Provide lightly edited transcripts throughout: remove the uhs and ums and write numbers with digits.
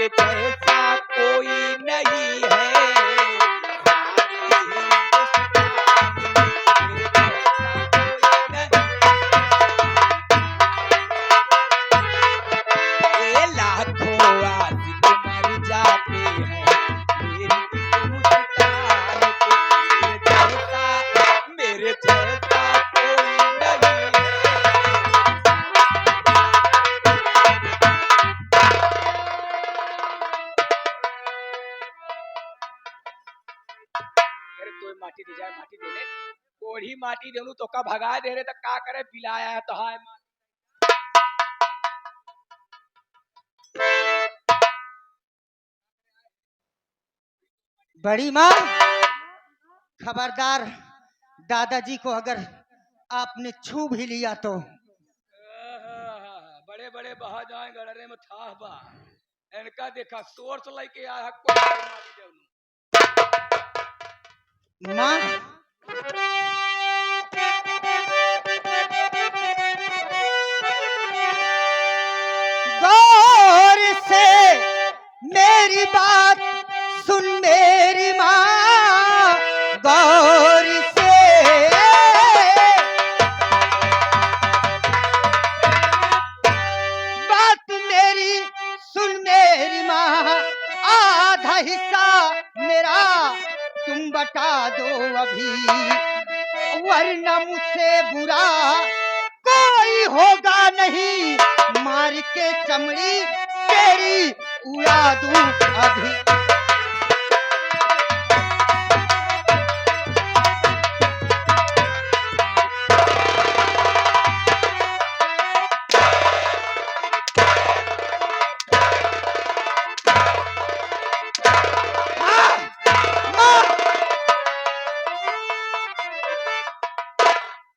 मेरे जैसा कोई नहीं है सारे हिंदुस्तान में, मेरे जैसा कोई नहीं। ये लाखों आशिक मर जाते हैं मेरी इस मुस्कान पे, मेरे जैसा कोई नहीं है। अरे तोय माटी दे जाए, माटी दे ले, कोढ़ी माटी देनु तो का भगा दे रे, तो का करे पिलाया है तो हाय माँ। बड़ी माँ, खबरदार, दादाजी को अगर आपने छू भी लिया तो। बड़े बड़े बहा जाए गड़रे में था बा, इनका देखा सोर्स लेके आया कोई माटी देनु। माँ, गौर से मेरी बात सुन मेरी माँ, गौर से बात मेरी सुन मेरी माँ, आधा हिस्सा मेरा तुम बता दो अभी, वरना मुझसे बुरा कोई होगा नहीं, मार के चमड़ी तेरी उड़ा दूं अभी।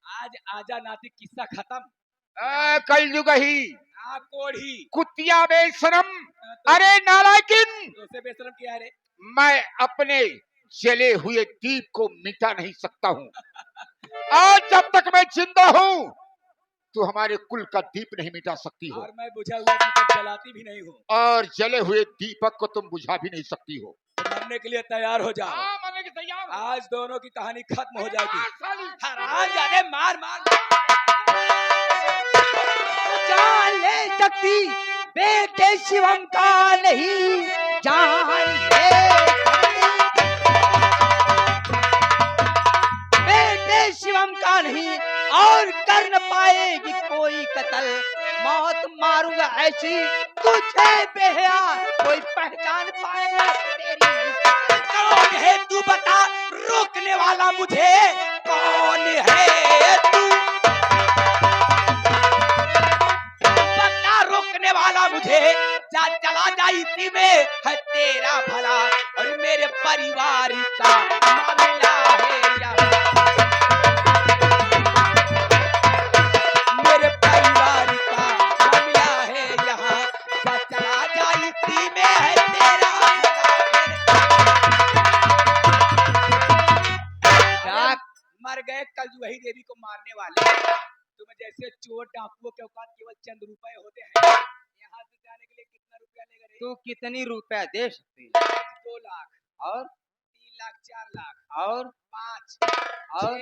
आज आजा नाती किस्सा खत्म। कलयुग ही कोढ़ी कुतिया बेशरम, अरे नालायकिन, तो बेशरम किया है रे। मैं अपने जले हुए दीप को मिटा नहीं सकता हूँ। आज जब तक मैं जिंदा हूँ तू हमारे कुल का दीप नहीं मिटा सकती हो, और मैं बुझा हुआ दीपक जलाती भी नहीं हूँ, और जले हुए दीपक को तुम बुझा भी नहीं सकती हो। तो मरने के लिए तैयार हो जाओ। मरने की तैयार। आज दोनों की कहानी खत्म हो जाएगी। साली। हराम जाने मार मार जान ले सकती बेटे शिवम का नहीं, जान ले बेटे शिवम का नहीं, और कर न पाएगी कोई कत्ल, मौत मारूंगा ऐसी तुझे बेहया, कोई पहचान पाएगा तेरी। कौन है तू बता, रोकने वाला मुझे कौन है तू, बता रोकने वाला मुझे, जा चला जा इसी में है तेरा भला, और मेरे परिवार का मामला है यहाँ, मेरे परिवार का मामला है यहाँ, जा चला जा इसी में है तेरा भला। मर गए कल वही देवी को मारने वाले, तुम जैसे चोर डाकुओं के औकात केवल चंद रुपए होते हैं। यहाँ से जाने के लिए कितना रुपया लेगा रे? तू कितनी रुपया दे सकती? 2 लाख और 3 लाख 4 लाख और 5 और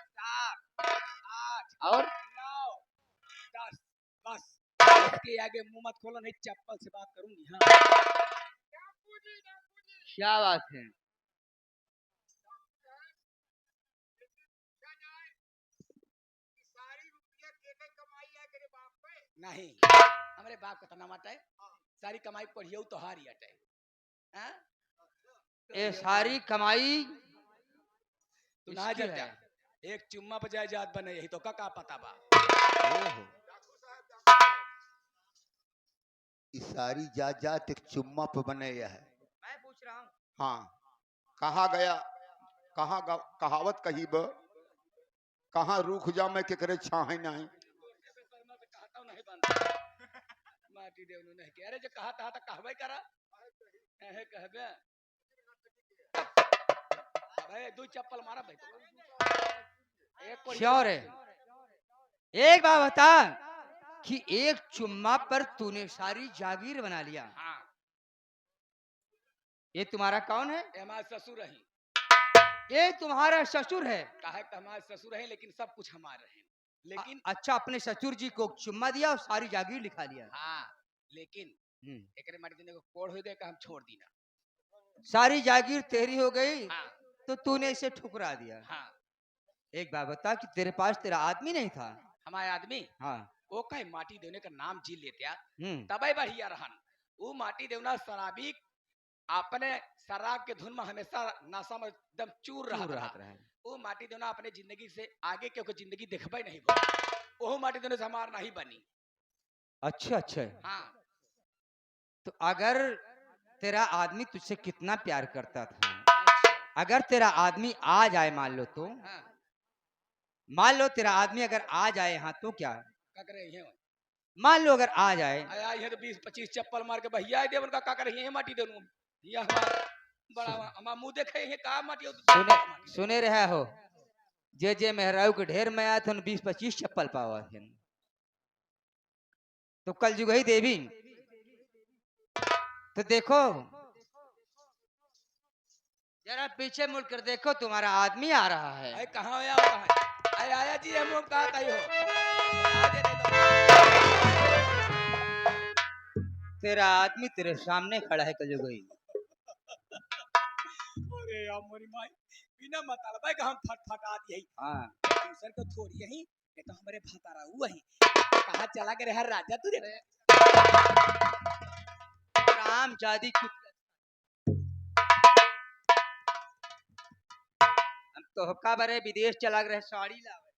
6 7 8 और 9 10 बस, इसके आगे मुंह मत खोलो नहीं चप्पल से बात करूंगी। हाँ क्या बात है? नहीं, हमारे बाप का तना मत है, सारी कमाई पढ़ियो तो हारी हटे। हाँ? ये सारी कमाई तू ना इसकी जता, है। एक चुम्मा पे जायदाद बने यही तो का पता बा। इस सारी जात एक चुम्मा पे बने है। मैं पूछ रहा हूँ। हाँ, कहा गया, कहा कहावत कही ब, कहाँ रूख जा मैं के करे छाहे नहीं। माटी देवनु नहीं के, अरे जो कहा था कहबे करा है कहबे भाई, 2 चप्पल मारा भाई एक श्योर है। एक बात बता कि एक चुम्मा पर तूने सारी जागीर बना लिया। हाँ, ये तुम्हारा कौन है? ये हमारे ससुर हैं। ये तुम्हारा ससुर है? काहे कि हमारे ससुर हैं, लेकिन सब कुछ हमारे हैं। लेकिन अच्छा, अपने ससुर जी को चुम्मा दिया और सारी जागीर लिखा लिया। हाँ, लेकिन एकरे माटी देने को कोड़ हो गए कि हम छोड़ दी ना। सारी जागीर तेरी हो गई हाँ तो तूने इसे ठुकरा दिया। हाँ, एक बात बता कि तेरे पास तेरा आदमी नहीं था? हमारे आदमी हाँ। वो कहे माटी देवने का नाम जी लेते हम्म। तब बढ़िया रहन। वो माटी देवना शराबी अपने शराब के धुन में हमेशा नशा में एकदम चूर रहा। वो माटी देवना अपने जिंदगी से आगे के जिंदगी देखबे नहीं बोला। वो माटी देवने से हमार नहीं बनी। अच्छा अच्छा। हाँ, तो अगर तेरा आदमी तुझसे कितना प्यार करता था, अगर तेरा आदमी आ जाए, मान लो तो, हाँ, मान लो तेरा आदमी अगर आ जाए यहाँ तो क्या करे ये मान लो अगर आ जाए, आया है तो 20-25 चप्पल मार के भैया दे उनका का करे ये माटी देनु ये हमार बड़ा हम मुंह देखे ये का माटी सुने रहे हो, जे मेहराऊ के ढेर में आया था 20-25 चप्पल पावा थे। तो कल जुगही देवी तो देखो, जरा पीछे मुड़ कर देखो, तुम्हारा आदमी आ रहा है। अरे कहाँ आया अरे आया जी, हम लोग कहा कही हो तेरा आदमी तेरे सामने खड़ा है कल जुगही। अरे यार मोरी माई बिना मतलब है कि हम फटफटा दिए। हाँ, दूसर को थोड़ी यही ये तो हमारे भतारा हुआ है। कहाँ चला गए हर राजा तू रे राम जादी हम तो हक्का बरे विदेश चला गए साड़ी लावे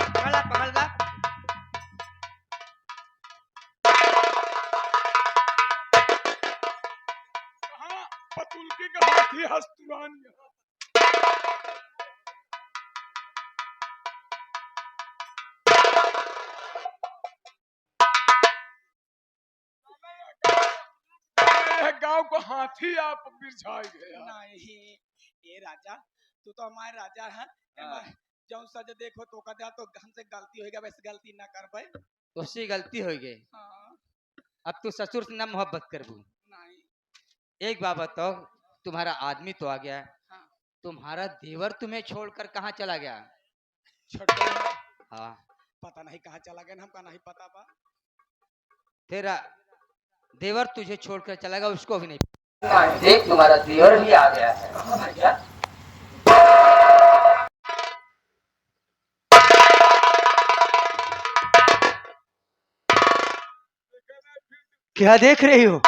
पकड़ा पकड़ा। कहाँ पतुल की कहाँ थी हस्तुरानी गांव को हाथी आप बिरछाई गया। नहीं ये राजा तू तो हमारे राजा है। जौन सज देखो तो कदा तो हमसे गलती होएगा, वैसे गलती ना कर पाए। उससे गलती हो गई। हाँ। अब तू ससुर से ना मोहब्बत करबू। नहीं। एक बात बताओ, तुम्हारा आदमी तो आ गया, हाँ। तुम्हारा देवर तुम्हें छोड़कर कहाँ चला गया? हाँ, पता नहीं कहाँ चला गया, हमका नहीं पता बा। तेरा देवर तुझे छोड़कर चला गया, उसको भी नहीं। देख तुम्हारा देवर भी आ गया है। क्या देख रही हो?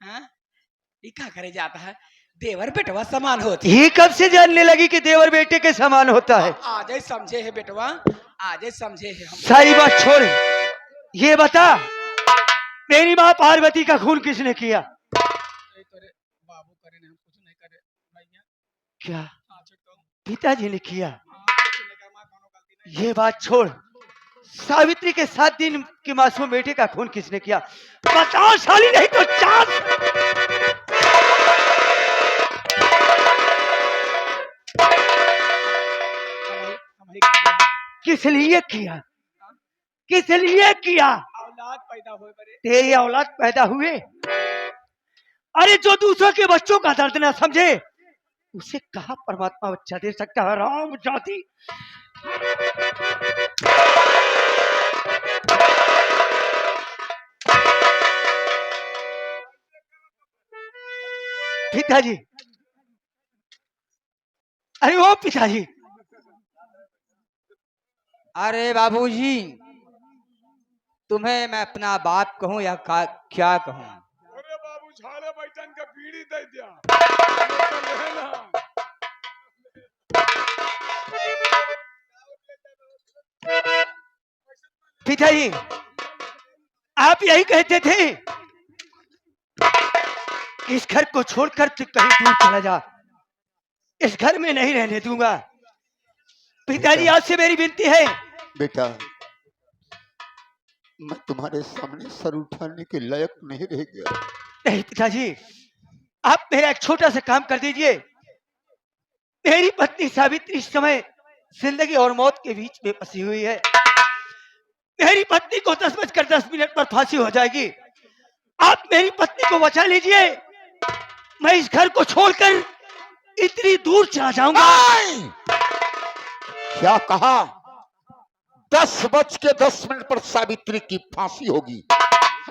हाँ? ये क्या करे जाता है? देवर बेटवा समान होती ये कब से जानने लगी कि देवर बेटे के समान होता है? आज ही समझे है बेटवा, आज ही समझे है हम। सारी बात छोड़, ये बता मेरी माँ पार्वती का खून किसने किया? बाबू करे ने, हम कुछ नहीं करे भैया। क्या पिताजी ने किया? ये बात छोड़, सावित्री के 7 दिन के मासूम बेटे का खून किसने किया? बताओ साली, नहीं तो चांद। किस लिए किया? किस लिए किया? औलाद पैदा हुए बड़े। तेरी औलाद पैदा हुए? अरे जो दूसरों के बच्चों का दर्द ना समझे उसे कहा परमात्मा बच्चा दे सकता है? राम जाति। पिताजी, अरे ओ पिताजी। अरे बाबूजी, तुम्हें मैं अपना बाप कहूं या क्या कहूं? अरे बाबू झाड़े बैठन का बीड़ी दे दिया। पिताजी, आप यही कहते थे इस घर को छोड़कर तू कहीं दूर चला जा, इस घर में नहीं रहने दूंगा। पिताजी, आज से मेरी विनती है। बेटा, मैं तुम्हारे सामने सर उठाने के लायक नहीं रह गया। नहीं पिताजी, आप मेरा एक छोटा सा काम कर दीजिए। मेरी पत्नी सावित्री इस समय जिंदगी और मौत के बीच में फंसी हुई है। मेरी पत्नी को 10:10 पर फांसी हो जाएगी। आप मेरी पत्नी को बचा लीजिए, मैं इस घर को छोड़कर इतनी दूर चला जाऊंगा। नहीं! क्या कहा? 10:10 पर सावित्री की फांसी होगी।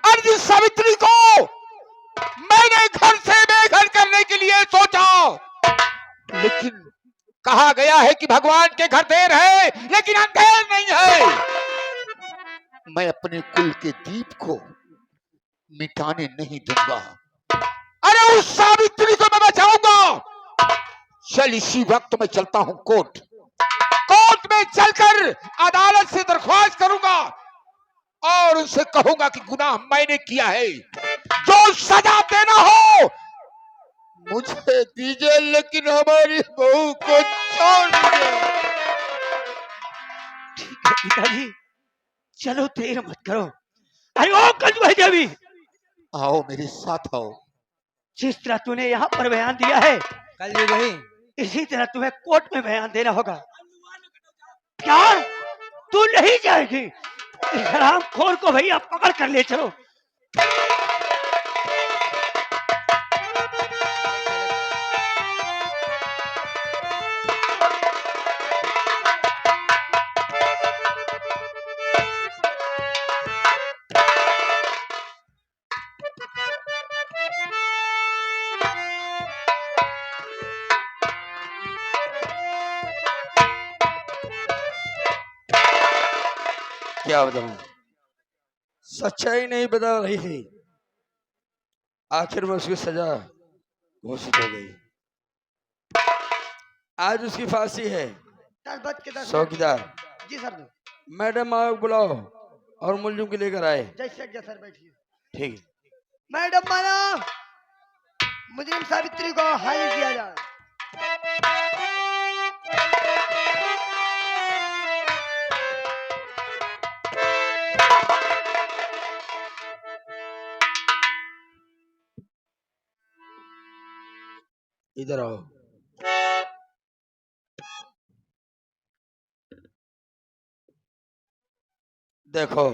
और जिस सावित्री को मैंने घर से बेघर करने के लिए सोचा, लेकिन कहा गया है कि भगवान के घर देर है लेकिन अंधेर नहीं है। मैं अपने कुल के दीप को मिटाने नहीं दूंगा। अरे उस सावित्री को मैं बचाऊंगा। चल इसी वक्त मैं चलता हूं कोर्ट में चलकर अदालत से दरख्वास्त करूंगा और उनसे कहूंगा कि गुनाह मैंने किया है, जो सजा देना हो मुझे दीजिए, लेकिन हमारी बहू को छोड़ दीजिए। ठीक है पिताजी, चलो देर मत करो। अरे ओ कंजूस देवी, आओ मेरे साथ आओ। जिस तरह तूने यहाँ पर बयान दिया है, कल जी वही इसी तरह तुम्हें कोर्ट में बयान देना होगा। क्या तू नहीं जाएगी? इस हरामखोर को भैया पकड़ कर ले चलो। क्या बताऊं, सच्चाई नहीं बता रही थी। आखिर में उसकी सजा घोषित हो गई। आज उसकी फांसी है। 10:10 चौकीदार जी सर, मैडम आओ, बुलाओ और मुलजिम को लेकर आए। जैसे सर बैठिए। ठीक है। मैडम माना, मुजरिम सावित्री को हाजिर किया जाए। इधर आओ। देखो,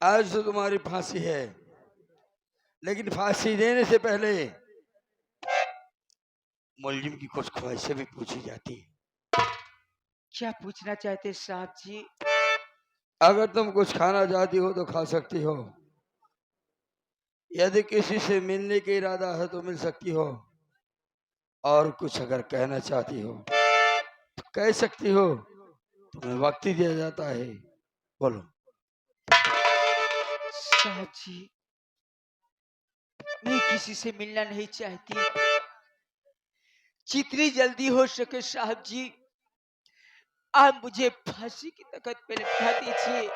आज तो तुम्हारी फांसी है, लेकिन फांसी देने से पहले मुलजिम की कुछ ख्वाहिशें भी पूछी जाती है। क्या पूछना चाहते साहब जी? अगर तुम कुछ खाना चाहती हो तो खा सकती हो, यदि किसी से मिलने का इरादा है तो मिल सकती हो, और कुछ अगर कहना चाहती हो तो कह सकती हो। तुम्हें वक्त ही दिया जाता है, बोलो। साहब जी, मैं किसी से मिलना नहीं चाहती। जितनी जल्दी हो सके साहब जी, आप मुझे फांसी की तख्त पे लटका दीजिए।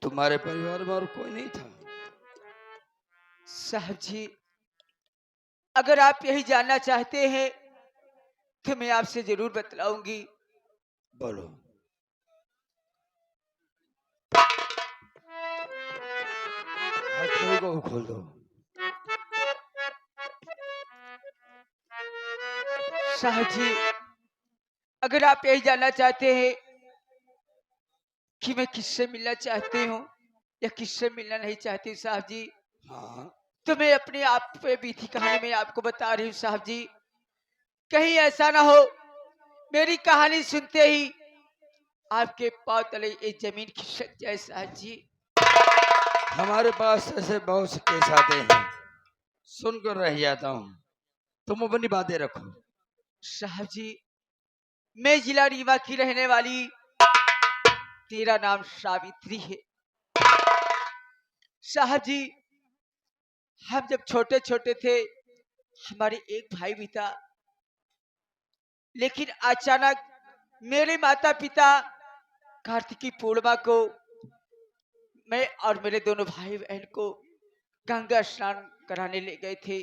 तुम्हारे परिवार में और कोई नहीं था? साहब जी, अगर आप यही जानना चाहते हैं तो मैं आपसे जरूर बतलाऊंगी। बोलो। हाथ को खोल दो। साहब जी, अगर आप यही जानना चाहते हैं कि मैं किससे मिलना चाहती हूँ या किससे मिलना नहीं चाहती साहब जी, हाँ, तो मैं अपने आप पे बीती कहानी में आपको बता रही हूँ साहब जी। कहीं ऐसा ना हो मेरी कहानी सुनते ही आपके पांव तले ये जमीन खिसक जाए साहब जी। हमारे पास ऐसे बहुत से केस आते हैं, सुनकर रह जाता हूँ। तुम अपनी बातें रखो। साहब जी, मैं जिला रीवा की रहने वाली, तेरा नाम सावित्री है। साहब जी, हम जब छोटे छोटे थे हमारे एक भाई भी था, लेकिन अचानक मेरे माता पिता कार्तिकी पूर्णिमा को मैं और मेरे दोनों भाई बहन को गंगा स्नान कराने ले गए थे।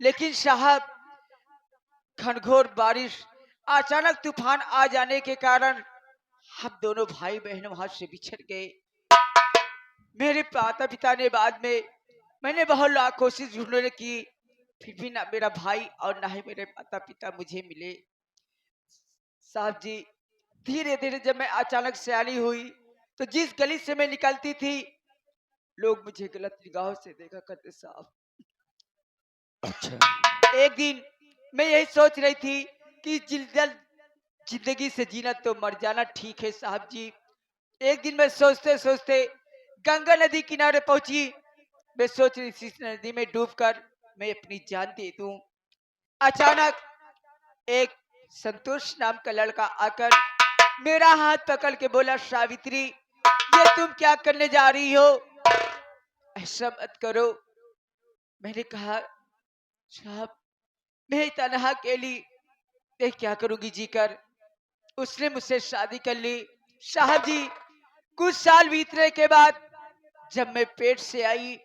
लेकिन साहब, घनघोर बारिश, अचानक तूफान आ जाने के कारण हम दोनों भाई बहन वहां से बिछड़ गए। मेरे माता पिता ने बाद में, मैंने बहुत लाख कोशिश ढूंढने की, फिर भी ना मेरा भाई और ना ही मेरे माता पिता मुझे मिले। साहब जी, धीरे धीरे जब मैं अचानक सयानी हुई तो जिस गली से मैं निकलती थी लोग मुझे गलत निगाहों से देखा करते साहब। अच्छा। एक दिन मैं यही सोच रही थी कि जिंदगी से जीना तो मर जाना ठीक है साहब जी। एक दिन मैं सोचते सोचते गंगा नदी किनारे पहुंची। मैं सोच रही थी इस नदी में डूबकर मैं अपनी जान दे दूं। अचानक एक संतोष नाम का लड़का आकर मेरा हाथ पकड़ के बोला, सावित्री ये तुम क्या करने जा रही हो, ऐसा मत करो। मैंने कहा, साहब मैं तनहा अकेली मैं क्या करूंगी जीकर। उसने मुझसे शादी कर ली। साहब जी, कुछ साल बीतने के बाद जब मैं पेट से आई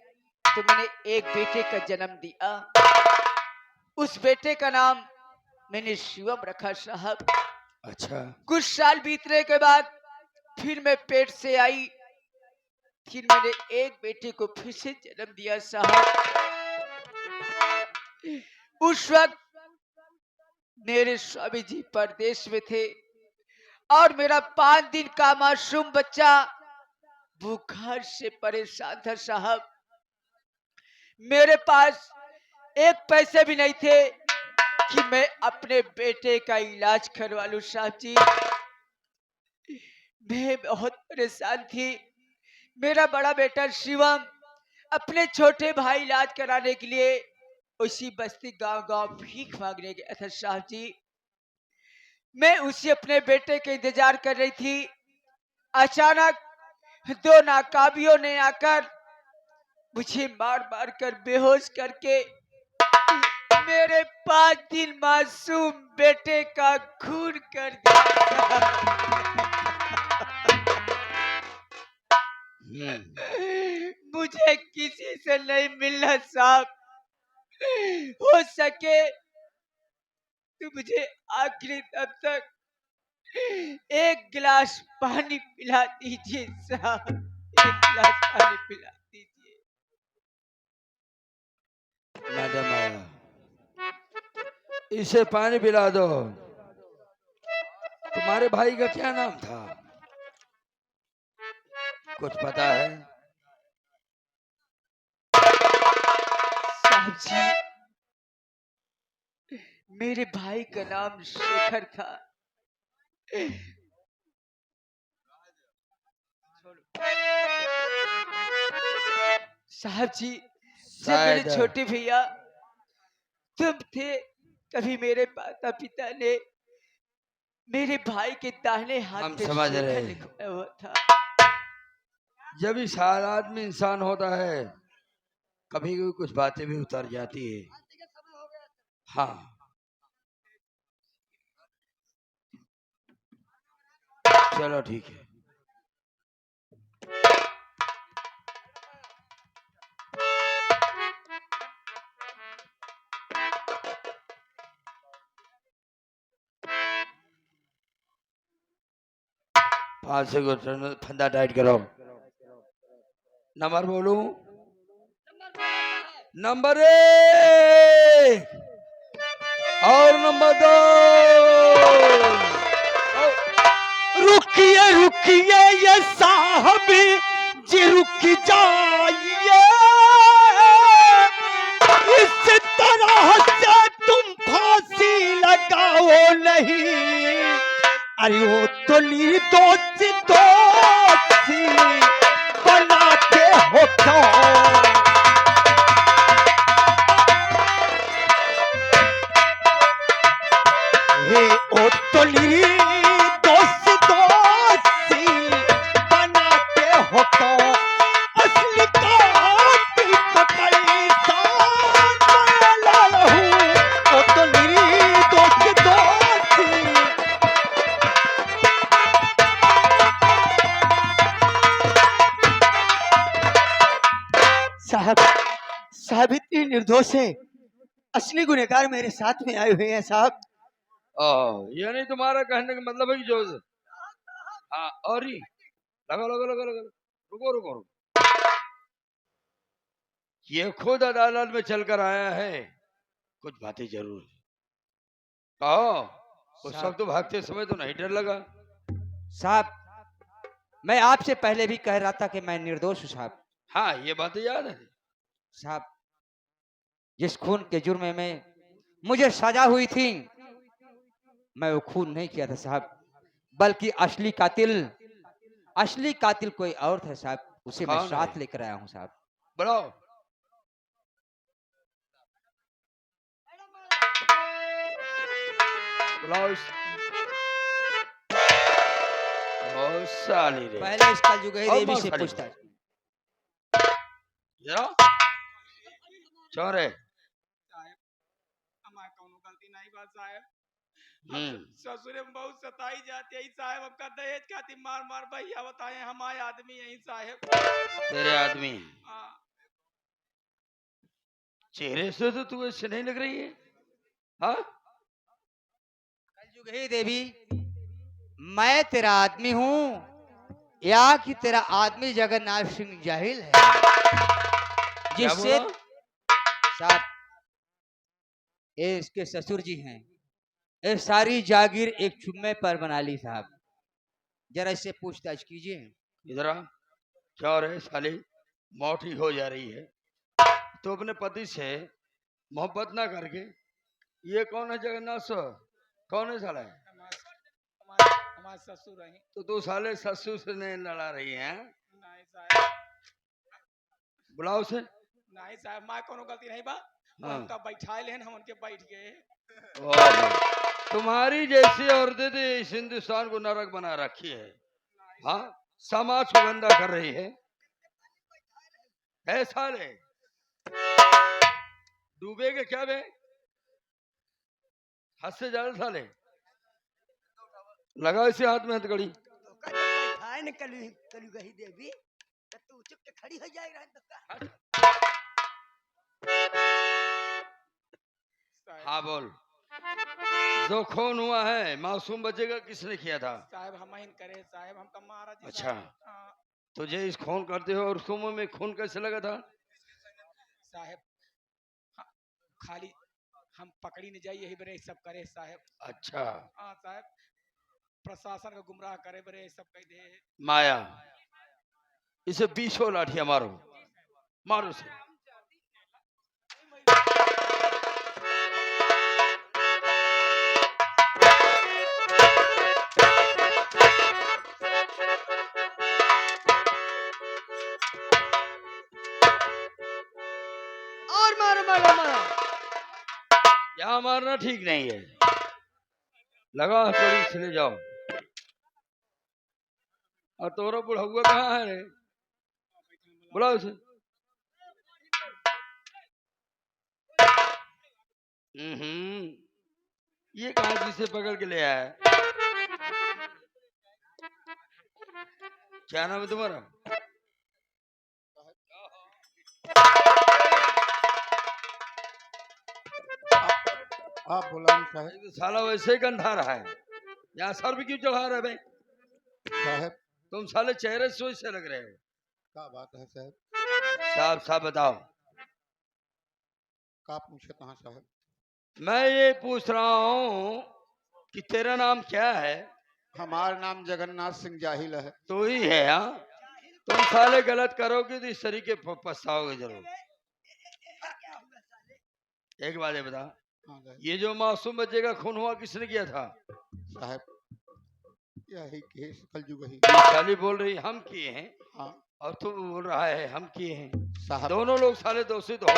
तो मैंने एक बेटे का जन्म दिया। उस बेटे का नाम मैंने शिवम रखा साहब। अच्छा। कुछ साल बीतने के बाद फिर मैं पेट से आई, फिर मैंने एक बेटे को फिर से जन्म दिया साहब। उस वक्त मेरे स्वामी जी परदेश में थे और मेरा 5 दिन का मासूम बच्चा बुखार से परेशान था साहब। मेरे पास एक पैसे भी नहीं थे कि मैं अपने बेटे का इलाज करवा लूं साहब जी। मैं बहुत परेशान थी। मेरा बड़ा बेटा शिवम अपने छोटे भाई इलाज कराने के लिए उसी बस्ती गांव गांव भीख मांगने गया था साहब जी। मैं उसी अपने बेटे के इंतजार कर रही थी। अचानक 2 नाकाबियों ने आकर मुझे मार मार कर बेहोश करके मेरे 5 दिन मासूम बेटे का खून कर दिया। मुझे किसी से नहीं मिलना साहब। हो सके तो मुझे आखिरी दम तक एक गिलास पानी पिला दीजिए साहब, एक गिलास पानी पिला दीजिए। मैडम आया, इसे पानी पिला दो। तुम्हारे भाई का क्या नाम था, कुछ पता है? साहब जी, मेरे भाई का नाम शेखर था। साहब जी, जब मेरे शायद छोटे भैया तुम थे तभी मेरे माता पिता ने मेरे भाई के दाहिने हाथ हम पे समझ रहे शेखर हैं। लिखा हुआ था। जब इस हालात में इंसान होता है कभी कभी कुछ बातें भी उतर जाती है। हाँ, चलो ठीक है। पाँच से फंदा टाइट करो। नंबर बोलू? नंबर 1 और नंबर 2। रुकिए रुकिए ये साहब जी रुक जाइए, इस तरह से तुम फांसी लगाओ नहीं। अरे वो तो निर्दोष दोषी बनाते हो क्यों? हे ओ तो निर्दोष दोषी बनाते हो तो असली कातिल पकड़ी सांस लाया हूँ। ओ तो निर्दोष दोषी। साहब, साहब इतनी निर्दोष है, असली गुनहगार मेरे साथ में आए हुए हैं साहब। ये नहीं तुम्हारा कहने का मतलब है कि जो हाँ, और ही लगा लगा लगा लगा, रुको रुको रुको। ये खुद अदालत में चलकर आया है, कुछ बातें जरूर कहो। उस वक्त तो भागते समय तो नहीं डर लगा। साहब मैं आपसे पहले भी कह रहा था कि मैं निर्दोष हूँ साहब। हाँ ये बात याद है। साहब जिस खून के जुर्म में मुझे सजा हुई थी मैं वो खून नहीं किया था साहब, बल्कि असली कातिल कोई और था साहब, उसे मैं कौन है? साथ लेकर आया हूँ साहब। बुलाओ। बुलाओ ओ साली रे। पहले इस कलयुगी और देवी मार से खाली। पूछता है। जरा चोरे। हमारे कौनो गलती नहीं बात साहब। हम्म। ससुरे में बहुत सताई जाती है साहब, हमका दहेज खाती मार मार भैया बताए हमारे आदमी यही साहब। तेरे आदमी हाँ। चेहरे से तो तू ऐसे नहीं लग रही है। हाँ कलयुगी देवी मैं तेरा आदमी हूँ या कि तेरा आदमी जगन्नाथ सिंह जाहिल है क्या जिससे बोला? साहब ये इसके ससुर जी हैं, ये सारी जागीर एक चुम्मे पर बना ली साहब, जरा इससे पूछताछ कीजिए। इधर आ। क्या हो रहा है साली? मोटी हो जा रही है तो अपने पति से मोहब्बत ना करके ये कौन है जगन्नाथ सर? कौन है साला? हमारे ससुर रही। तो तू साले ससुर से नहीं लड़ा रही है? नहीं साहब, बुलाओ से। नहीं साहब, माँ कोनो गलती नहीं बा। वो हाँ। हमका बैठा लेन, हम उनके बैठ गए। तुम्हारी जैसी औरतें तो इस हिंदुस्तान को नरक बना रखी है। हाँ समाज सुगंधा कर रही है साले। डूबेगे क्या बे? हाथ से जाल साले। लगा इसे हाथ में हथकड़ी। बैठाए न कलयुगी देवी तो तू चुप के खड़ी हो जाएगा। हाँ बोल। जो खून हुआ है मासूम बच्चे का किसने किया था? साहब हम ही करे साहब, हमका मारा जी अच्छा। हाँ। तुझे इस खून करते हो और उसको मुंह में खून कैसे लगा था? साहब हाँ, खाली हम पकड़ी नहीं जाई यही बरे सब करे साहब। अच्छा। हाँ साहब, प्रशासन को गुमराह करे बरे सब कह दे। माया इसे 20 लाठियां मारो। मारो इसे। और मारो मारो मारो। यहाँ मारना ठीक नहीं है। लगा हथौड़ी से ले जाओ। और तोरा बुढ़ाऊआ कहाँ है रे? बुलाओ उसे। ये कहाँ जिसे पकड़ के ले आया है? क्या नाम है तुम्हारा? आप बुलाएं साहब। तो साला वैसे ही गंधा रहा है। यहाँ सर भी क्यों चढ़ा रहे भाई? साहब तुम साले चेहरे से वैसे लग रहे हो। क्या बात है साहब? साहब साहब बताओ। का पूछे कहाँ साहब? मैं ये पूछ रहा हूँ कि तेरा नाम क्या है? हमारा नाम जगन्नाथ सिंह जाहिल है। तो ही है। हाँ तुम साले गलत करोगे तो इस तरीके पछताओगे जरूर। एक बात है बता, हाँ साहब। ये जो मासूम बच्चे का खून हुआ किसने किया था? साहब यही केस कलयुग ही। ये साली बोल रही हम किए हैं हाँ और तू बोल रहा है हम किए हैं। साहब। दोनों लोग साले दोषित हो।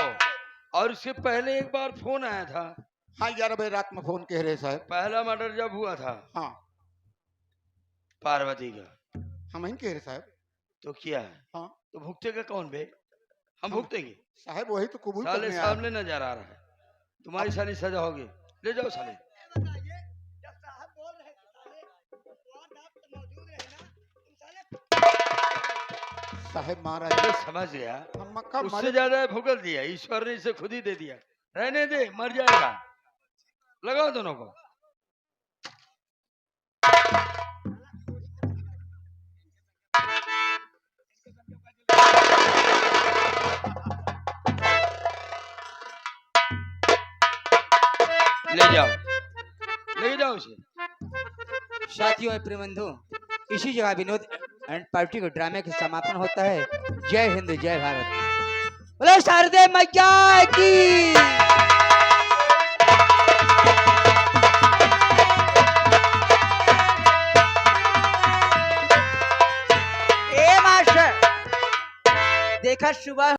और इसके पहले एक बार फोन आया था। हाँ 11 बजे रात में फोन कह रहे साहब। पहला मर्डर जब हुआ था हाँ पार्वती का, हम ही कह रहे साहब। तो किया है। हाँ तो भुगतेगा कौन बे? हम भुगतेंगे। साहब वही तो कबूल साले करने आया। सामने नजर आ रहा है। तुम्हारी सारी सजा होगी। ले जाओ साले। साहब महाराज अरे समझ गया। हम मक्का उससे मारे। ज्यादा भुगत दिया ईश्वर ने, इसे खुद ही दे दिया। रहने दे, मर जाएगा। लगाओ दोनों को। ले जाओ, ले जाओ उसे। साथियों और प्रियबंधु, इसी जगह विनोद एंड पार्टी के ड्रामे का समापन होता है। जय हिंद, जय भारत। बोलो शारदे मैया की। ए मास्टर, देखा सुबह